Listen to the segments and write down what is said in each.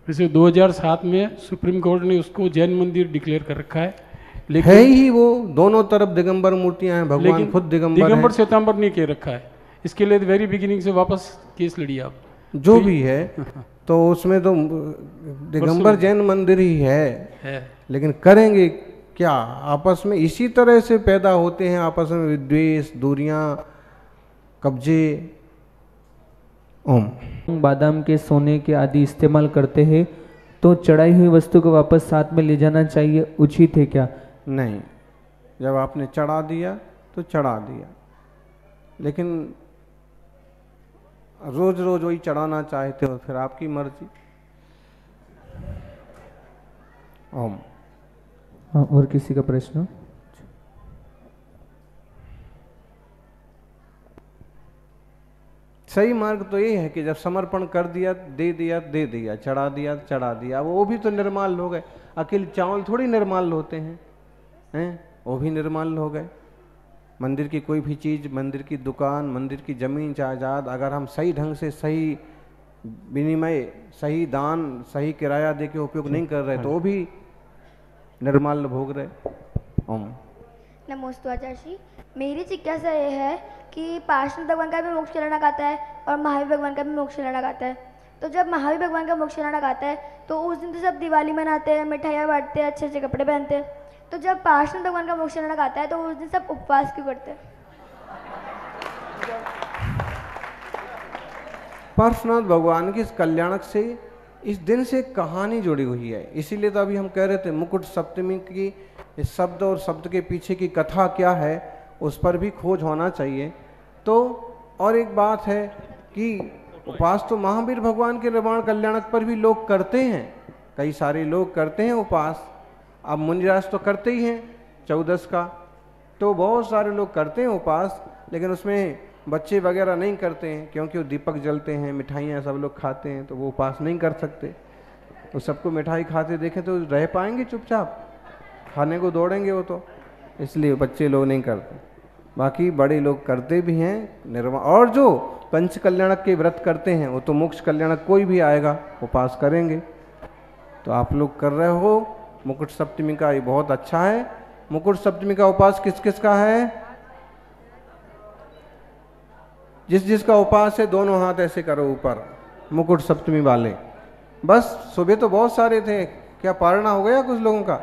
वैसे 2007 में supreme court ने उसको जैन मंदिर डिक्लेयर कर रखा है, लेकिन है ही वो दोनों तरफ दिगंबर मूर्तियां हैं, भगवान खुद दिगंबर दिगंबर हैं। श्वेतांबर नहीं कह रखा है। इसके लिए वेरी बिगिनिंग से वापस केस लड़ी आप जो तो भी है तो उसमें तो दिगंबर जैन मंदिर ही है। लेकिन करेंगे क्या, आपस में इसी तरह से पैदा होते हैं, आपस में विद्वेष, दूरियां, कब्जे। ओम। बादाम के, सोने के आदि इस्तेमाल करते हैं तो चढ़ाई हुई वस्तु को वापस साथ में ले जाना चाहिए, उचित है क्या? नहीं, जब आपने चढ़ा दिया तो चढ़ा दिया, लेकिन रोज रोज वही चढ़ाना चाहते हो फिर आपकी मर्जी। ओम। हाँ, और किसी का प्रश्न? सही मार्ग तो ये है कि जब समर्पण कर दिया, दे दिया, दे दिया, चढ़ा दिया, चढ़ा दिया, वो भी तो निर्माल हो गए। अकेले चावल थोड़ी निर्माल होते हैं, वो भी निर्माल हो गए। मंदिर की कोई भी चीज़, मंदिर की दुकान, मंदिर की ज़मीन जायदाद, अगर हम सही ढंग से सही विनिमय, सही दान, सही किराया दे के उपयोग नहीं कर रहे तो वो भी निर्माल भोग रहे। ओम। नमोस्तु आचार्य जी, मेरी जिज्ञासा ये है कि पार्षद भगवान का भी मोक्ष चलाना गाता है और महावीर भगवान का भी मोक्ष चलाना गाता है। तो जब महावीर भगवान का मोक्ष चलाना गाता है तो उस दिन तो सब दिवाली मनाते हैं, मिठाइयाँ बांटते हैं, अच्छे अच्छे कपड़े पहनते हैं। तो जब पार्षद भगवान का मोक्ष चलाना गाता है तो उस दिन सब उपवास क्यों करते हैं? पार्श्वनाथ भगवान की इस कल्याणक से, इस दिन से कहानी जुड़ी हुई है। इसीलिए तो अभी हम कह रहे थे मुकुट सप्तमी की इस शब्द और शब्द के पीछे की कथा क्या है, उस पर भी खोज होना चाहिए। तो और एक बात है कि उपवास तो महावीर भगवान के निर्वाण कल्याणक पर भी लोग करते हैं, कई सारे लोग करते हैं उपवास। अब मुनिराज तो करते ही हैं 14 का, तो बहुत सारे लोग करते हैं उपवास, लेकिन उसमें बच्चे वगैरह नहीं करते हैं क्योंकि वो दीपक जलते हैं, मिठाइयाँ सब लोग खाते हैं, तो वो उपवास नहीं कर सकते। तो सबको मिठाई खाते देखें तो रह पाएंगे चुपचाप, खाने को दौड़ेंगे वो तो, इसलिए बच्चे लोग नहीं करते। बाकी बड़े लोग करते भी हैं निर्वाण, और जो पंच कल्याणक के व्रत करते हैं वो तो मोक्ष कल्याणक कोई भी आएगा उपवास करेंगे। तो आप लोग कर रहे हो मुकुट सप्तमी का, ये बहुत अच्छा है। मुकुट सप्तमी का उपवास किस किस का है? जिस जिसका उपवास है दोनों हाथ ऐसे करो ऊपर, मुकुट सप्तमी वाले। बस सुबह तो बहुत सारे थे, क्या पारना हो गया कुछ लोगों का?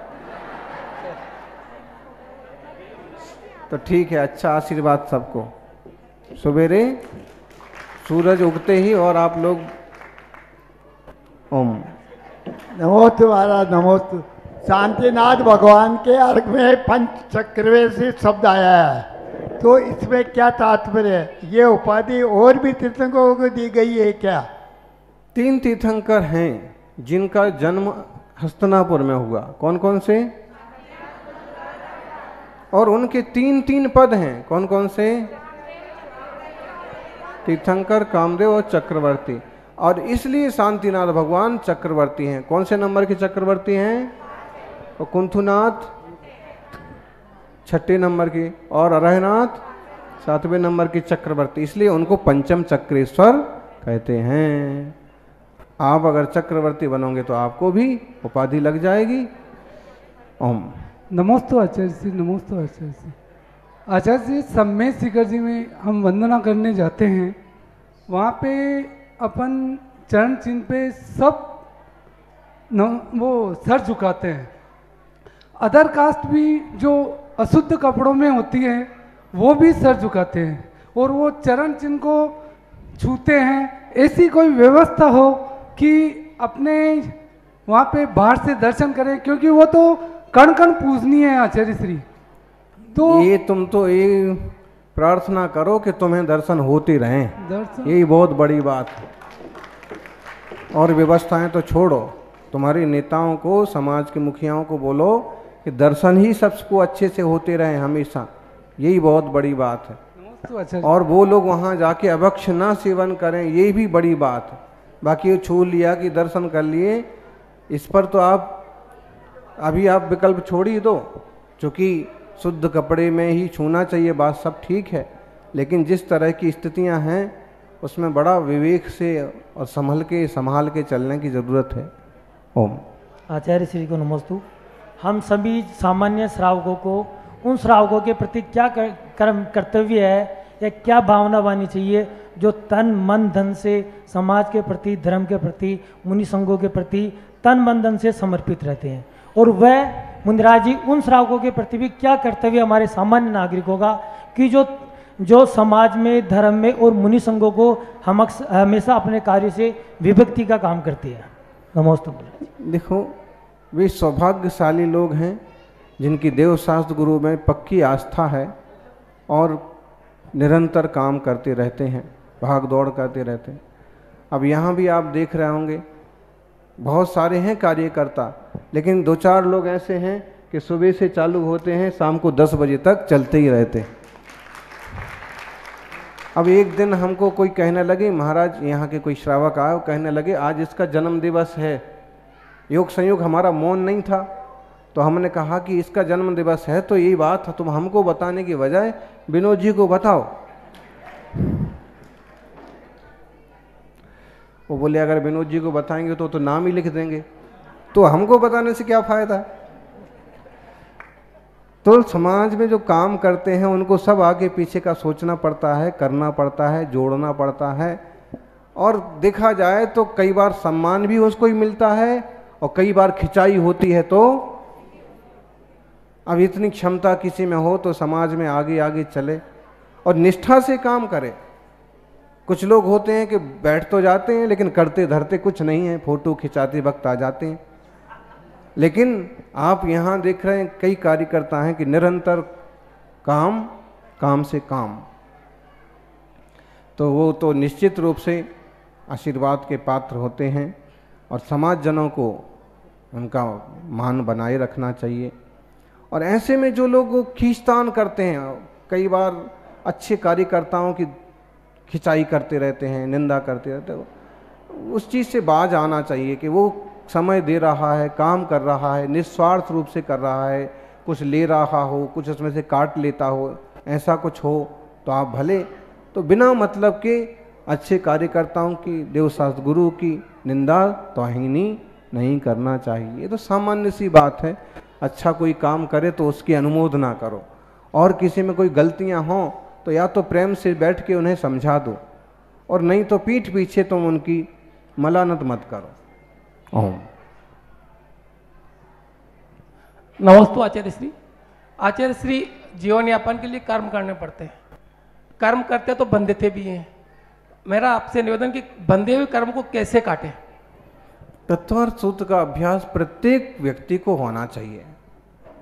तो ठीक है, अच्छा आशीर्वाद सबको। सवेरे सूरज उगते ही और आप लोग ओम। नमोस्तु महाराज, नमोस्तु। शांतिनाथ भगवान के अर्घ में पंच चक्रवेशी शब्द आया है, तो इसमें क्या तात्पर्य है? ये उपाधि और भी तीर्थंकरों को दी गई है क्या? 3 तीर्थंकर हैं जिनका जन्म हस्तिनापुर में हुआ। कौन कौन से? और उनके 3 पद हैं। कौन कौन से? तीर्थंकर, कामदेव और चक्रवर्ती। और इसलिए शांतिनाथ भगवान चक्रवर्ती हैं। कौन से नंबर के चक्रवर्ती हैं? और कुंथुनाथ 6ठे नंबर के, और अरहनाथ 7वें नंबर के चक्रवर्ती, इसलिए उनको पंचम चक्रेश्वर कहते हैं। आप अगर चक्रवर्ती बनोगे तो आपको भी उपाधि लग जाएगी। ओम। नमोस्तु आचार्य जी, नमोस्तु आचार्य जी। आचार्य जी, सम्मेद शिखर जी में हम वंदना करने जाते हैं, वहाँ पे अपन चरण चिन्ह पे सब वो सर झुकाते हैं। अदर कास्ट भी जो अशुद्ध कपड़ों में होती है वो भी सर झुकाते हैं और वो चरण चिन्ह को छूते हैं। ऐसी कोई व्यवस्था हो कि अपने वहाँ पे बाहर से दर्शन करें, क्योंकि वो तो कण कण पूजनीय है आचार्य श्री। तो ये तुम तो ये प्रार्थना करो कि तुम्हें दर्शन होते रहें, यही बहुत बड़ी बात है। और व्यवस्थाएं तो छोड़ो, तुम्हारे नेताओं को, समाज के मुखियाओं को बोलो कि दर्शन ही सबको अच्छे से होते रहें हमेशा, यही बहुत बड़ी बात है। और वो लोग वहाँ जाके अभक्ष ना सेवन करें, ये भी बड़ी बात है। बाकी ये छू लिया कि दर्शन कर लिए, इस पर तो अभी आप विकल्प छोड़ ही दो, क्योंकि शुद्ध कपड़े में ही छूना चाहिए, बात सब ठीक है, लेकिन जिस तरह की स्थितियां हैं उसमें बड़ा विवेक से और संभल के चलने की ज़रूरत है। ओम। आचार्य श्री को नमस्तु। हम सभी सामान्य श्रावकों को, उन श्रावकों के प्रति क्या कर्म कर्तव्य है या क्या भावना बनानी चाहिए जो तन मन धन से समाज के प्रति, धर्म के प्रति, मुनि संघों के प्रति तन मन धन से समर्पित रहते हैं, और वह मुनिराज जी उन श्रावकों के प्रति भी क्या कर्तव्य हमारे सामान्य नागरिकों का कि जो समाज में, धर्म में और मुनि संघों को हमेशा अपने कार्य से विभक्ति का काम करते हैं। नमस्ते। देखो, वे सौभाग्यशाली लोग हैं जिनकी देवशास्त्र गुरु में पक्की आस्था है और निरंतर काम करते रहते हैं, भाग दौड़ करते रहते हैं। अब यहाँ भी आप देख रहे होंगे बहुत सारे हैं कार्यकर्ता, लेकिन 2-4 लोग ऐसे हैं कि सुबह से चालू होते हैं, शाम को 10 बजे तक चलते ही रहते हैं। अब एक दिन हमको कोई कहने लगे, महाराज यहाँ के कोई श्रावक आए, कहने लगे आज इसका जन्म दिवस है। योग संयोग हमारा मौन नहीं था, तो हमने कहा कि इसका जन्म दिवस है तो यही बात तुम हमको बताने की बजाय विनोद जी को बताओ। वो बोले अगर विनोद जी को बताएंगे तो नाम ही लिख देंगे, तो हमको बताने से क्या फायदा। तो समाज में जो काम करते हैं उनको सब आगे पीछे का सोचना पड़ता है, करना पड़ता है, जोड़ना पड़ता है, और देखा जाए तो कई बार सम्मान भी उसको ही मिलता है और कई बार खिंचाई होती है। तो अब इतनी क्षमता किसी में हो तो समाज में आगे आगे चले और निष्ठा से काम करे। कुछ लोग होते हैं कि बैठ तो जाते हैं लेकिन करते धरते कुछ नहीं है, फोटो खिंचाते वक्त आ जाते हैं। लेकिन आप यहाँ देख रहे हैं कई कार्यकर्ता हैं कि निरंतर काम से काम, तो वो तो निश्चित रूप से आशीर्वाद के पात्र होते हैं और समाज जनों को उनका मान बनाए रखना चाहिए। और ऐसे में जो लोग खींचतान करते हैं, कई बार अच्छे कार्यकर्ताओं की खिंचाई करते रहते हैं, निंदा करते रहते हैं, उस चीज़ से बाज आना चाहिए कि वो समय दे रहा है, काम कर रहा है, निस्वार्थ रूप से कर रहा है, कुछ ले रहा हो, कुछ उसमें से काट लेता हो, ऐसा कुछ हो तो आप भले, तो बिना मतलब के अच्छे कार्यकर्ताओं की, देवशास्त्र गुरु की निंदा तौहीनी नहीं करना चाहिए। ये तो सामान्य सी बात है। अच्छा कोई काम करे तो उसकी अनुमोदना करो, और किसी में कोई गलतियां हों तो या तो प्रेम से बैठ के उन्हें समझा दो, और नहीं तो पीठ पीछे तुम उनकी मलानत मत करो। ओम। नमस्ते आचार्य श्री। आचार्य श्री, जीवन यापन के लिए कर्म करने पड़ते हैं, कर्म करते तो बंधते भी हैं। मेरा आपसे निवेदन कि बंधे हुए कर्म को कैसे काटें। तत्वार्थ सूत्र का अभ्यास प्रत्येक व्यक्ति को होना चाहिए।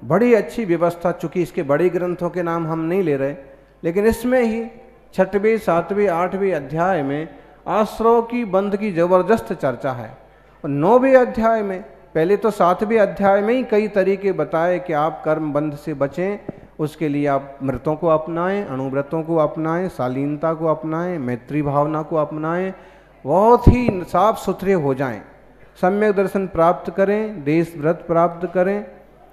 बड़ी अच्छी व्यवस्था, चूंकि इसके बड़े ग्रंथों के नाम हम नहीं ले रहे, लेकिन इसमें ही 6वें, 7वें, 8वें अध्याय में आश्रव की बंध की जबरदस्त चर्चा है। और 9वें अध्याय में, पहले तो 7वें अध्याय में ही कई तरीके बताए कि आप कर्म बंध से बचें। उसके लिए आप मृतों को अपनाएं, अणुव्रतों को अपनाएं, शालीनता को अपनाएं, मैत्री भावना को अपनाएं, बहुत ही साफ सुथरे हो जाएं, सम्यक दर्शन प्राप्त करें, देश व्रत प्राप्त करें।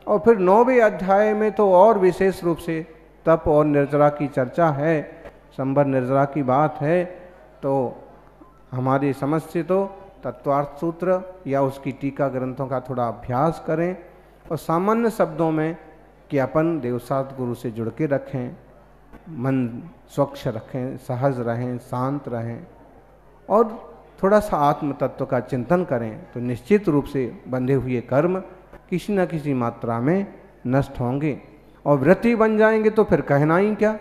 और फिर 9वें अध्याय में तो और विशेष रूप से तप और निर्जरा की चर्चा है, संभर निर्जरा की बात है। तो हमारी समझ से तो तत्वार्थ सूत्र या उसकी टीका ग्रंथों का थोड़ा अभ्यास करें और सामान्य शब्दों में कि अपन देवशास्त्र गुरु से जुड़ के रखें, मन स्वच्छ रखें, सहज रहें, शांत रहें और थोड़ा सा आत्म तत्व का चिंतन करें, तो निश्चित रूप से बंधे हुए कर्म किसी न किसी मात्रा में नष्ट होंगे और व्रती बन जाएंगे। तो फिर कहना ही क्या।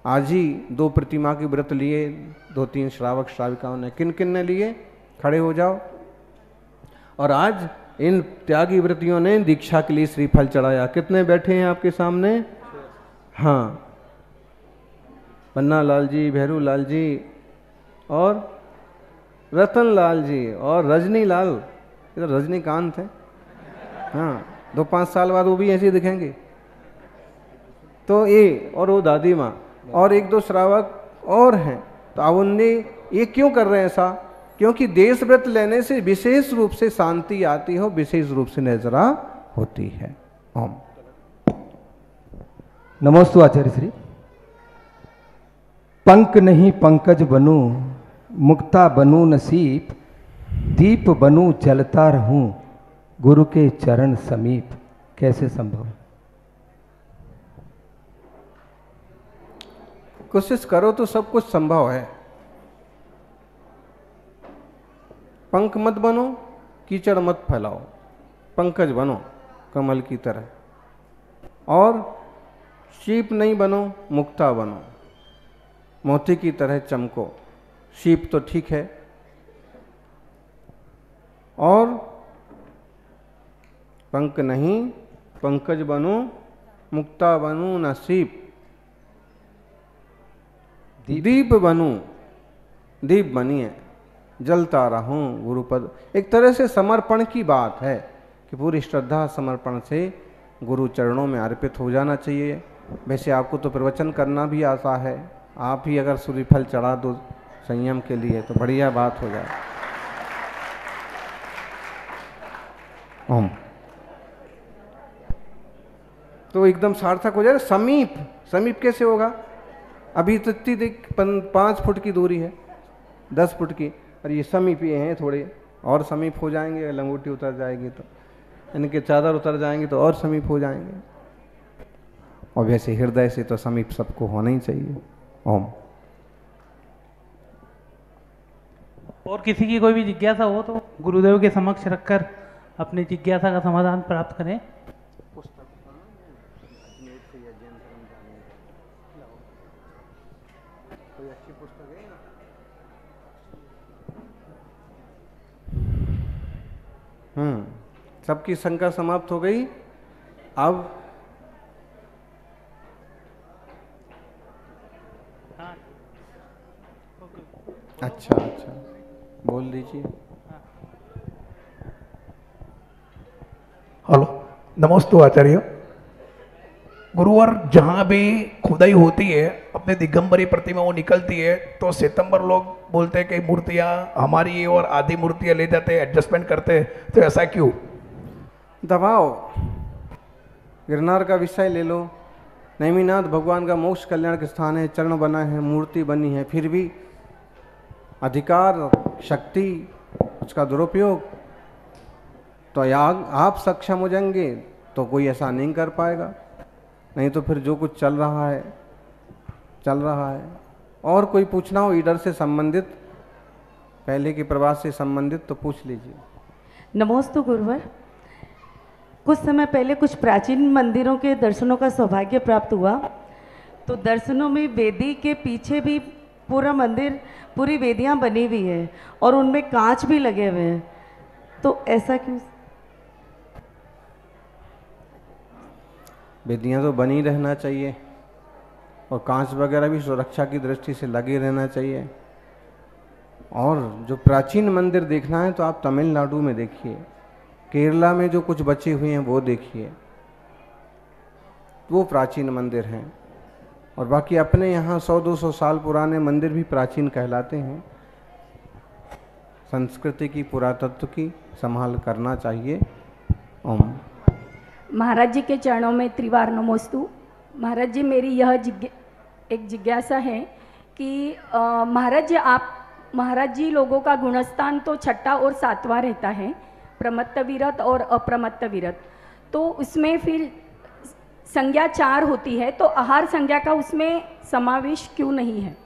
आज ही 2 प्रतिमा के व्रत लिए 2-3 श्रावक श्राविकाओं ने, किन किन ने लिए, खड़े हो जाओ। और आज इन त्यागी व्रतियों ने दीक्षा के लिए श्रीफल चढ़ाया। कितने बैठे हैं आपके सामने? हाँ, पन्ना लाल जी, भैरू लाल जी और रतन लाल जी और रजनी लाल, इधर रजनीकांत है। हाँ, 2-5 साल बाद वो भी ऐसे दिखेंगे। तो ये और वो दादी माँ और 1-2 श्रावक और हैं। तो अब उनने ये क्यों कर रहे हैं ऐसा? क्योंकि देश व्रत लेने से विशेष रूप से शांति आती हो, विशेष रूप से निर्जरा होती है। ओम। नमोस्तु आचार्य श्री। पंक नहीं पंकज बनूं, मुक्ता बनूं नसीब, दीप बनूं जलता रहूं, गुरु के चरण समीप कैसे संभव? कोशिश करो तो सब कुछ संभव है। पंख मत बनो, कीचड़ मत फैलाओ, पंकज बनो कमल की तरह। और शीप नहीं बनो, मुक्ता बनो, मोती की तरह चमको। शीप तो ठीक है, और पंख नहीं, पंकज बनो, मुक्ता बनो, न शीप। दीप बनूं, दीप बनिए, जलता रहूं गुरुपद। एक तरह से समर्पण की बात है कि पूरी श्रद्धा समर्पण से गुरु चरणों में अर्पित हो जाना चाहिए। वैसे आपको तो प्रवचन करना भी आता है, आप ही अगर सूर्यफल चढ़ा दो संयम के लिए तो बढ़िया बात हो जाए। ओम तो एकदम सार्थक हो जाए। समीप, समीप कैसे होगा? अभी तो इतनी 5 फुट की दूरी है, 10 फुट की, और ये समीप ये हैं, थोड़े और समीप हो जाएंगे। लंगोटी उतर जाएगी तो, इनके चादर उतर जाएंगे तो और समीप हो जाएंगे। और वैसे हृदय से तो समीप सबको होना ही चाहिए। ओम। और किसी की कोई भी जिज्ञासा हो तो गुरुदेव के समक्ष रखकर अपनी जिज्ञासा का समाधान प्राप्त करें। सबकी शंका समाप्त हो गई। अब अच्छा अच्छा बोल दीजिए। हेलो, नमस्ते आचार्य। गुरुवार जहाँ भी खुदाई होती है, अपने दिगंबरी प्रतिमा वो निकलती है, तो सितंबर लोग बोलते हैं कि मूर्तियाँ हमारी और आधी मूर्तियाँ ले जाते हैं, एडजस्टमेंट करते हैं, तो ऐसा क्यों? दबाओ। गिरनार का विषय ले लो, नैमिनाथ भगवान का मोक्ष कल्याण का स्थान है, चरण बना है, मूर्ति बनी है, फिर भी अधिकार शक्ति उसका दुरुपयोग, तो आप सक्षम हो जाएंगे तो कोई ऐसा नहीं कर पाएगा। नहीं तो फिर जो कुछ चल रहा है चल रहा है। और कोई पूछना हो ईडर से संबंधित, पहले के प्रवास से संबंधित, तो पूछ लीजिए। नमोस्तु गुरुवर। कुछ समय पहले कुछ प्राचीन मंदिरों के दर्शनों का सौभाग्य प्राप्त हुआ, तो दर्शनों में वेदी के पीछे भी पूरा मंदिर, पूरी वेदियां बनी हुई है और उनमें कांच भी लगे हुए हैं, तो ऐसा क्यों? वेदियां तो बनी रहना चाहिए और कांच वगैरह भी सुरक्षा की दृष्टि से लगे रहना चाहिए। और जो प्राचीन मंदिर देखना है तो आप तमिलनाडु में देखिए, केरला में जो कुछ बचे हुए हैं वो देखिए, वो प्राचीन मंदिर हैं। और बाकी अपने यहाँ 100-200 साल पुराने मंदिर भी प्राचीन कहलाते हैं। संस्कृति की, पुरातत्व की संभाल करना चाहिए। ओम। महाराज जी के चरणों में त्रिवार नमोस्तु। महाराज जी, मेरी यह एक जिज्ञासा है कि महाराज जी लोगों का गुणस्थान तो 6वां और 7वां रहता है, प्रमत्त विरत और अप्रमत्त विरत, तो उसमें फिर संज्ञा 4 होती है, तो आहार संज्ञा का उसमें समावेश क्यों नहीं है?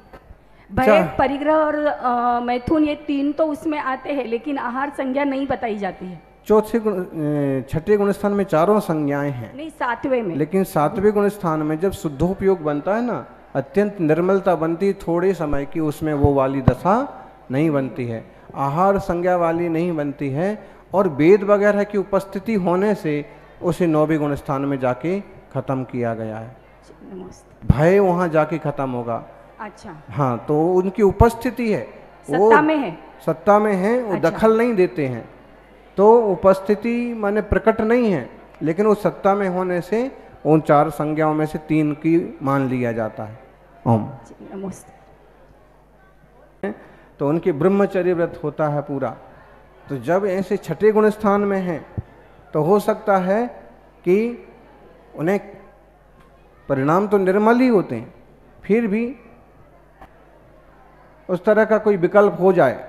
भय, परिग्रह और मैथुन, ये 3 तो उसमें आते हैं, लेकिन आहार संज्ञा नहीं बताई जाती है। 6ठे गुणस्थान में 4 संज्ञाएं हैं, नहीं 7वें में, लेकिन 7वें गुणस्थान में जब शुद्धोपयोग बनता है ना, अत्यंत निर्मलता बनती, थोड़े समय की, उसमें वो वाली दशा नहीं बनती है, आहार संज्ञा वाली नहीं बनती है। और वेद वगैरह की उपस्थिति होने से उसे 9वें गुणस्थान में जाके खत्म किया गया है। भय वहाँ जाके खत्म होगा। अच्छा, हाँ, तो उनकी उपस्थिति है, सत्ता में है, सत्ता में है, वो अच्छा। दखल नहीं देते हैं, तो उपस्थिति माने प्रकट नहीं है, लेकिन वो सत्ता में होने से उन 4 संज्ञाओं में से 3 की मान लिया जाता है। ओम। तो उनके ब्रह्मचर्य व्रत होता है पूरा। तो जब ऐसे 6ठे गुण स्थान में हैं तो हो सकता है कि उन्हें परिणाम तो निर्मल ही होते हैं, फिर भी उस तरह का कोई विकल्प हो जाए,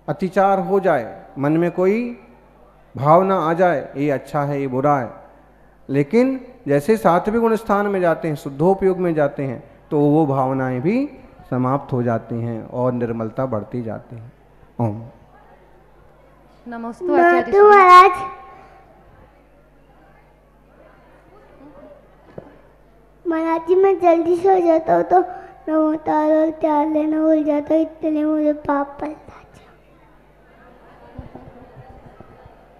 अतिचार हो जाए, मन में कोई भावना आ जाए ये अच्छा है ये बुरा है। लेकिन जैसे सात्विक गुण स्थान में जाते हैं, शुद्धोपयोग में जाते हैं, तो वो भावनाएं भी समाप्त हो जाती हैं और निर्मलता बढ़ती जाती है। ओम नमस्ते आचार्य महाराज। महाराज जी मैं जल्दी सो जाता हूँ तो नमोतार और त्याग लेना भूल जाता हूँ, इतने मुझे पाप पड़ता है।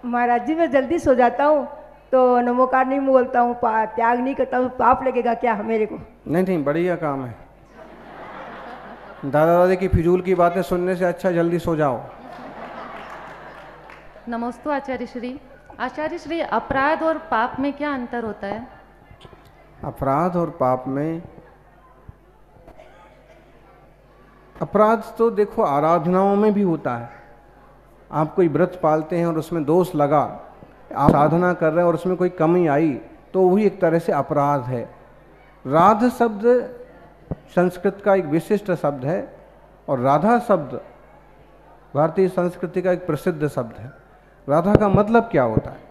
महाराज जी मैं जल्दी सो जाता हूँ तो नमोकार नहीं बोलता हूँ, त्याग नहीं करता हूँ, पाप लगेगा क्या मेरे को? नहीं नहीं, बढ़िया काम है। दादा दादी की फिजूल की बातें सुनने से अच्छा जल्दी सो जाओ। नमस्ते आचार्य श्री। आचार्य श्री, अपराध और पाप में क्या अंतर होता है? अपराध और पाप में, अपराध तो देखो आराधनाओं में भी होता है। आप कोई व्रत पालते हैं और उसमें दोष लगा, आप साधना कर रहे हैं और उसमें कोई कमी आई, तो वही एक तरह से अपराध है। राध शब्द संस्कृत का एक विशिष्ट शब्द है और राधा शब्द भारतीय संस्कृति का एक प्रसिद्ध शब्द है। राधा का मतलब क्या होता है?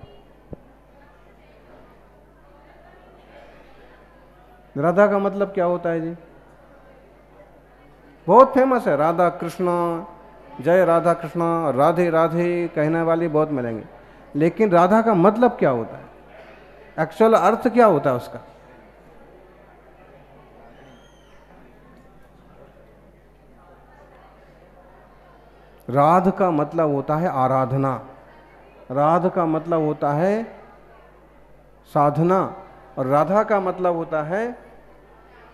राधा का मतलब क्या होता है जी? बहुत फेमस है, राधा कृष्ण, जय राधा कृष्ण, राधे राधे कहने वाले बहुत मिलेंगे, लेकिन राधा का मतलब क्या होता है? एक्चुअल अर्थ क्या होता है उसका? राध का मतलब होता है आराधना, राध का मतलब होता है साधना, और राधा का मतलब होता है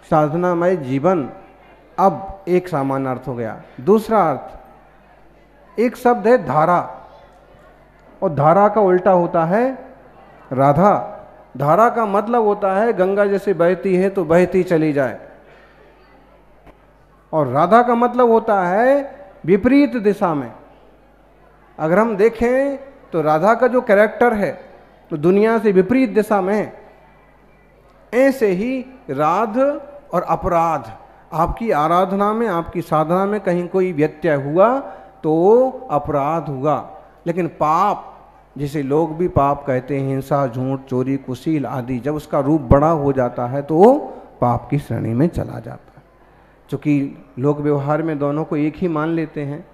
साधनामय जीवन। अब एक सामान्य अर्थ हो गया। दूसरा अर्थ, एक शब्द है धारा, और धारा का उल्टा होता है राधा। धारा का मतलब होता है गंगा जैसे बहती है तो बहती चली जाए, और राधा का मतलब होता है विपरीत दिशा में। अगर हम देखें तो राधा का जो कैरेक्टर है तो दुनिया से विपरीत दिशा में है। ऐसे ही राध और अपराध, आपकी आराधना में, आपकी साधना में कहीं कोई व्यत्यय हुआ तो अपराध हुआ। लेकिन पाप, जिसे लोग भी पाप कहते हैं, हिंसा, झूठ, चोरी, कुशील आदि, जब उसका रूप बड़ा हो जाता है तो वो पाप की श्रेणी में चला जाता है। क्योंकि लोग व्यवहार में दोनों को एक ही मान लेते हैं।